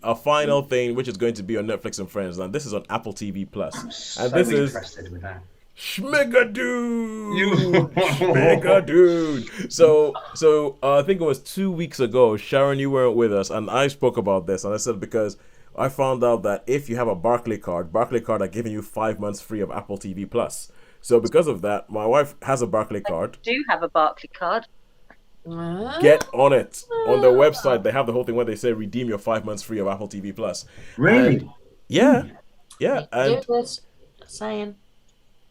a final thing which is going to be on Netflix and Friends. And this is on Apple TV Plus, I'm and so this is interested with that. You. Schmigadoon, Schmigadoon. I think it was 2 weeks ago. Sharon, you weren't with us, and I spoke about this, and I said because I found out that if you have a Barclay card are giving you 5 months free of Apple TV Plus. So because of that, my wife has a Barclay I card. do have a Barclay card. Get on it. On their website, they have the whole thing where they say redeem your 5 months free of Apple TV Plus. And Really? yeah, Mm. yeah, Need to and do this. Just saying.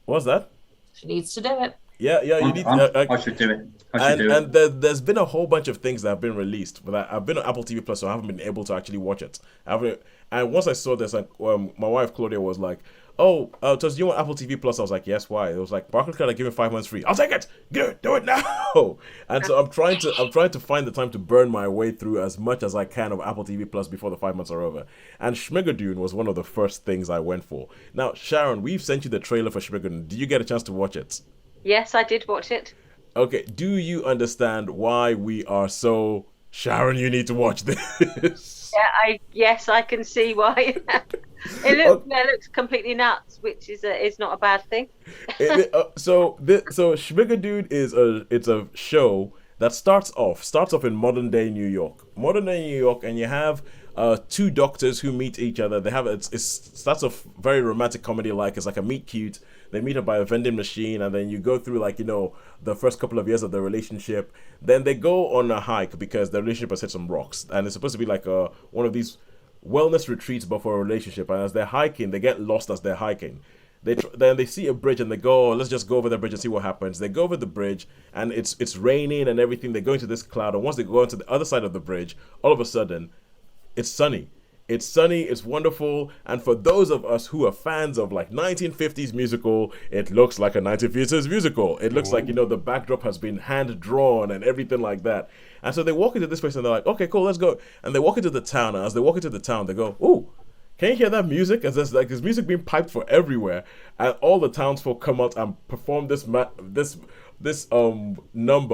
what's that? She needs to do it. Yeah, yeah, you need I should do it. I should and do it. there's been a whole bunch of things that have been released, but I've been on Apple TV Plus, so I haven't been able to actually watch it. I haven't, and once I saw this, like, my wife Claudia was like, "Oh, does you want Apple TV Plus?" I was like, "Yes." Why? It was like Barclays card, I give me 5 months free. I'll take it. Do it now. And so I'm trying to find the time to burn my way through as much as I can of Apple TV Plus before the 5 months are over. And Schmigadoon was one of the first things I went for. Now, Sharon, we've sent you the trailer for Schmigadoon. Did you get a chance to watch it? Yes, I did watch it. Okay, do you understand why we are so Sharon, you need to watch this? Yes, I can see why. It looks completely nuts, which is not a bad thing. So Schmigadoon it's a show that starts off in modern day New York. Modern day New York, and you have two doctors who meet each other. They have it starts off very romantic comedy like. It's like a meet cute. They meet up by a vending machine, and then you go through like the first couple of years of the relationship. Then they go on a hike because the relationship has hit some rocks, and it's supposed to be like one of these wellness retreats, but for a relationship. And as they're hiking, they get lost as they're hiking. Then they see a bridge and they go, oh, let's just go over the bridge and see what happens. They go over the bridge and it's raining and everything. They go into this cloud, and once they go into the other side of the bridge, all of a sudden, it's sunny. It's sunny, it's wonderful, and for those of us who are fans of like 1950s musical, it looks like a 1950s musical. It looks like, the backdrop has been hand drawn and everything like that. And so they walk into this place and they're like, okay, cool, let's go. And they walk into the town, and as they walk into the town, they go, ooh, can you hear that music? As there's music being piped for everywhere, and all the townsfolk come out and perform this number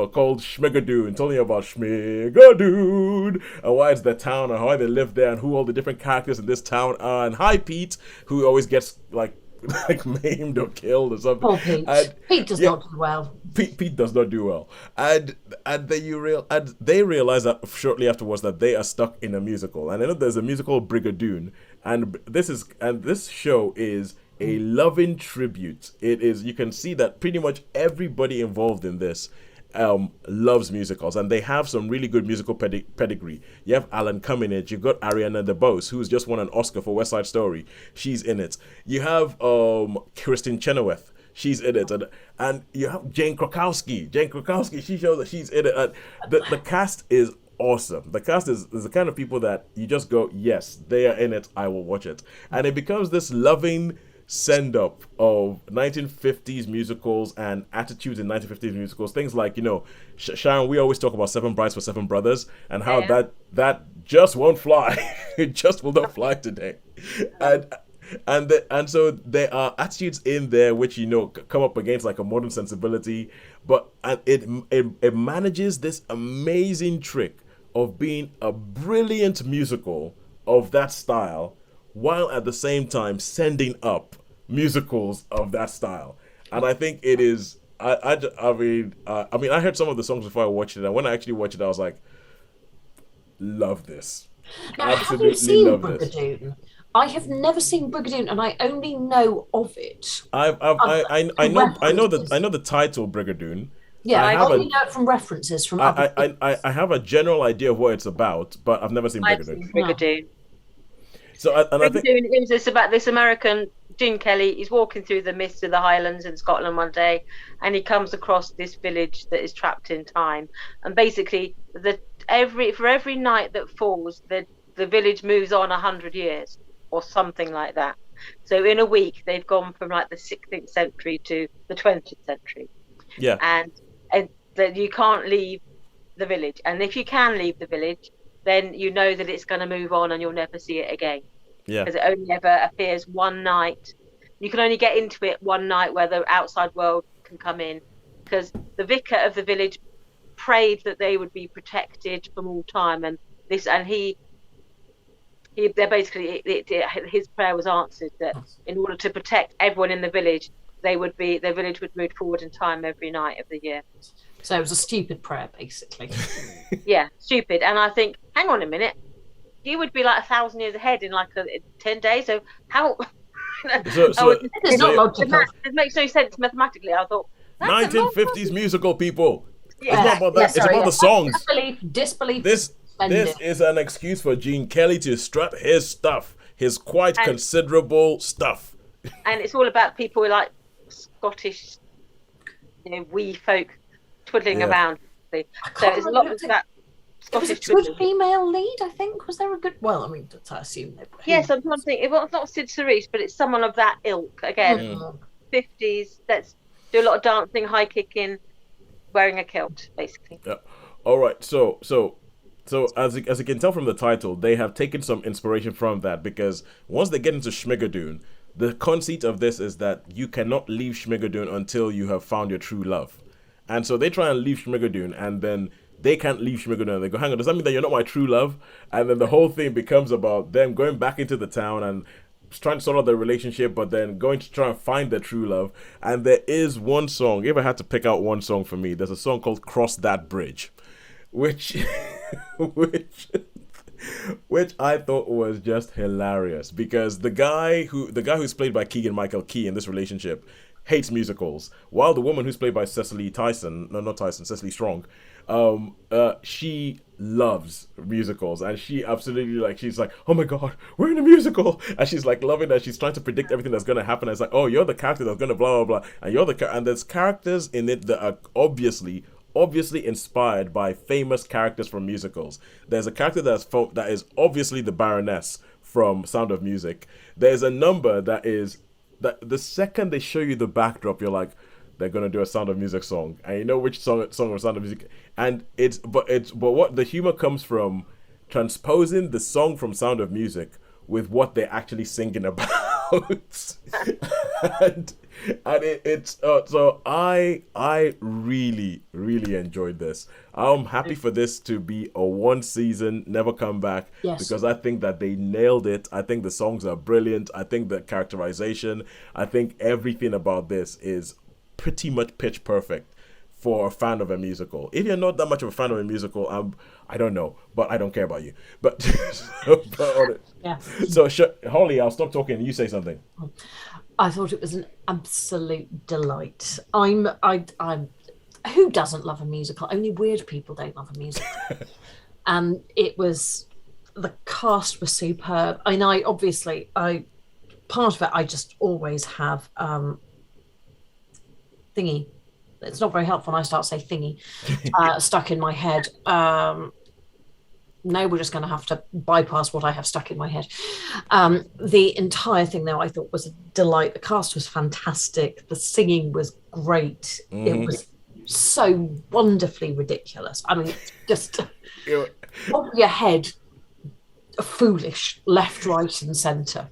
called Schmigadoon, telling you about Schmigadoon and why it's their town and why they live there and who all the different characters in this town are. And hi Pete, who always gets like maimed or killed or something. Oh, Pete. Pete does not do well. Pete does not do well, and they realize that shortly afterwards that they are stuck in a musical, and I know there's a musical Brigadoon, and this show is a loving tribute. It is, you can see that pretty much everybody involved in this loves musicals, and they have some really good musical pedigree. You have Alan Cummings, you've got Ariana DeBose, who's just won an Oscar for West Side Story. She's in it. You have Kristen Chenoweth. She's in it, and you have Jane Krakowski. She shows that she's in it. And the cast is awesome. The cast is the kind of people that you just go, yes, they are in it. I will watch it, and it becomes this loving send up of 1950s musicals and attitudes in 1950s musicals. Things like, Sharon, we always talk about Seven Brides for Seven Brothers and how that just won't fly. It just will not fly today. And so there are attitudes in there which come up against like a modern sensibility, but it manages this amazing trick of being a brilliant musical of that style, while at the same time sending up musicals of that style. And I think it is. I heard some of the songs before I watched it, and when I actually watched it, I was like, love this. Now, have you Absolutely seen love this. Brigadoon? I have never seen Brigadoon, and I only know of it. I know the title Brigadoon. Yeah, I I have only know it from references from other I have a general idea of what it's about, but I've never seen I've Brigadoon. seen Brigadoon. So I think Brigadoon is just about this American Gene Kelly. He's walking through the mists of the Highlands in Scotland one day, and he comes across this village that is trapped in time. And basically, for every night that falls, the village moves on 100 years or something like that. So in a week, they've gone from like the 16th century to the 20th century. yeah, And that you can't leave the village. And if you can leave the village, then you know that it's going to move on and you'll never see it again. yeah, Because it only ever appears one night. You can only get into it one night where the outside world can come in. Because the vicar of the village prayed that they would be protected from all time, and he they're basically his prayer was answered, that in order to protect everyone in the village, their village would move forward in time every night of the year. So it was a stupid prayer, basically. Yeah, stupid. And I think, hang on a minute, you would be like 1,000 years ahead in 10 days. So how? It's not logical. It makes no sense mathematically. I thought 1950s musical people. Yeah. It's not about that. It's about the songs. Disbelief. This is an excuse for Gene Kelly to strut his stuff, his quite considerable stuff. And it's all about people who like Scottish, wee folk twiddling around. So there's a lot of that. It was a good female lead, I think. Was there a good? Well, I mean, I assume. Yes, I'm trying to think. It was not Sid Cerise, but it's someone of that ilk. Again, 50s. Let's do a lot of dancing, high kicking, wearing a kilt, basically. Yeah. All right. So as you can tell from the title, they have taken some inspiration from that, because once they get into Schmigadoon, the conceit of this is that you cannot leave Schmigadoon until you have found your true love, and so they try and leave Schmigadoon, and then they can't leave Schmigadoon. They go, hang on, does that mean that you're not my true love? And then the whole thing becomes about them going back into the town and trying to sort out their relationship, but then going to try and find their true love. And there is one song, if I had to pick out one song for me, there's a song called Cross That Bridge, which I thought was just hilarious, because the guy who's played by Keegan-Michael Key in this relationship hates musicals, while the woman who's played by Cecily Strong, she loves musicals, and she absolutely she's like, oh my god, we're in a musical, and she's like loving that. She's trying to predict everything that's gonna happen. And it's like, oh, you're the character that's gonna blah blah blah, and there's characters in it that are obviously inspired by famous characters from musicals. There's a character that is obviously the Baroness from Sound of Music. There's a number that the second they show you the backdrop, you're like, they're gonna do a Sound of Music song, and you know which song of Sound of Music. And but what the humor comes from transposing the song from Sound of Music with what they're actually singing about. and it's so I really enjoyed this. I'm happy for this to be a one season, never come back, because I think that they nailed it. I think the songs are brilliant. I think the characterization, I think everything about this is pretty much pitch perfect for a fan of a musical. If you're not that much of a fan of a musical, I don't know, but I don't care about you. But so Holly, I'll stop talking and you say something. I thought it was an absolute delight. I'm who doesn't love a musical? Only weird people don't love a musical. And the cast was superb. And part of it, I just always have thingy. It's not very helpful when I start to say thingy stuck in my head. No, we're just going to have to bypass what I have stuck in my head. The entire thing, though, I thought was a delight. The cast was fantastic. The singing was great. Mm-hmm. It was so wonderfully ridiculous. I mean, just over your head, foolish, left, right, and centre.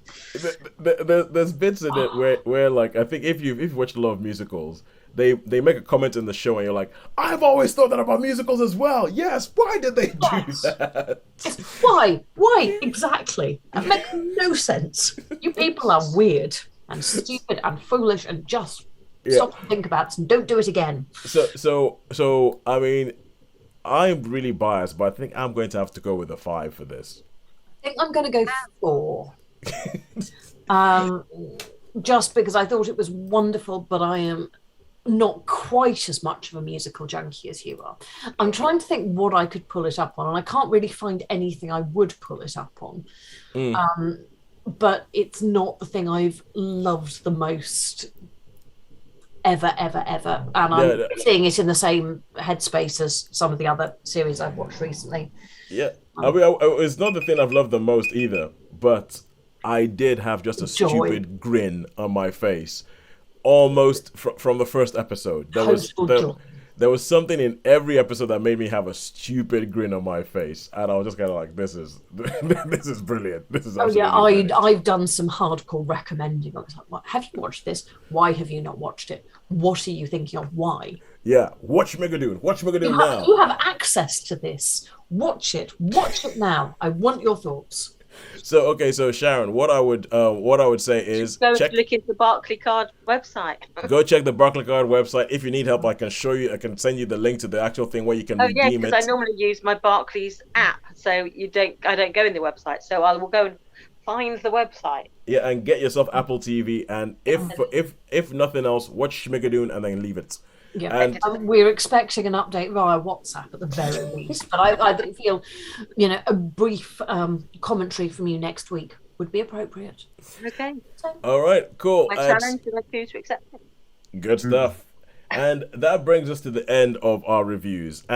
There's bits in it where like, I think if you've watched a lot of musicals, they make a comment in the show and you're like, I've always thought that about musicals as well. Yes, why did they do that? Why exactly? That makes no sense. You people are weird and stupid and foolish, and just stop and think about it and don't do it again. So I mean, I'm really biased, but I think I'm going to have to go with a 5 for this. I think I'm going to go 4. Just because I thought it was wonderful, but I am not quite as much of a musical junkie as you are. I'm trying to think what I could pull it up on, and I can't really find anything I would pull it up on. But it's not the thing I've loved the most ever. And I'm seeing it in the same headspace as some of the other series I've watched recently. Yeah. I mean, it's not the thing I've loved the most either, but I did have just a stupid grin on my face. Almost from the first episode. There was something in every episode that made me have a stupid grin on my face, and I was just kind of like, "This is brilliant. This is absolutely I've done some hardcore recommending. I was like, "What? Have you watched this? Why have you not watched it? What are you thinking of? Why?" Yeah, watch Schmigadoon now. You have access to this. Watch it now. I want your thoughts. So okay, so Sharon, what I would say is Go check and look into the Barclaycard website. go check the Barclaycard website. If you need help, I can show you. I can send you the link to the actual thing where you can Oh yeah, redeem because it. I normally use my Barclays app, so I don't go in the website. So I will go and find the website. Yeah, and get yourself Apple TV, and if nothing else, watch Schmigadoon and then leave it. Yeah, And we're expecting an update via WhatsApp at the very least. But I feel, a brief commentary from you next week would be appropriate. Okay. all right, cool. My And challenge, and I choose to accept it. good stuff. And that brings us to the end of our reviews.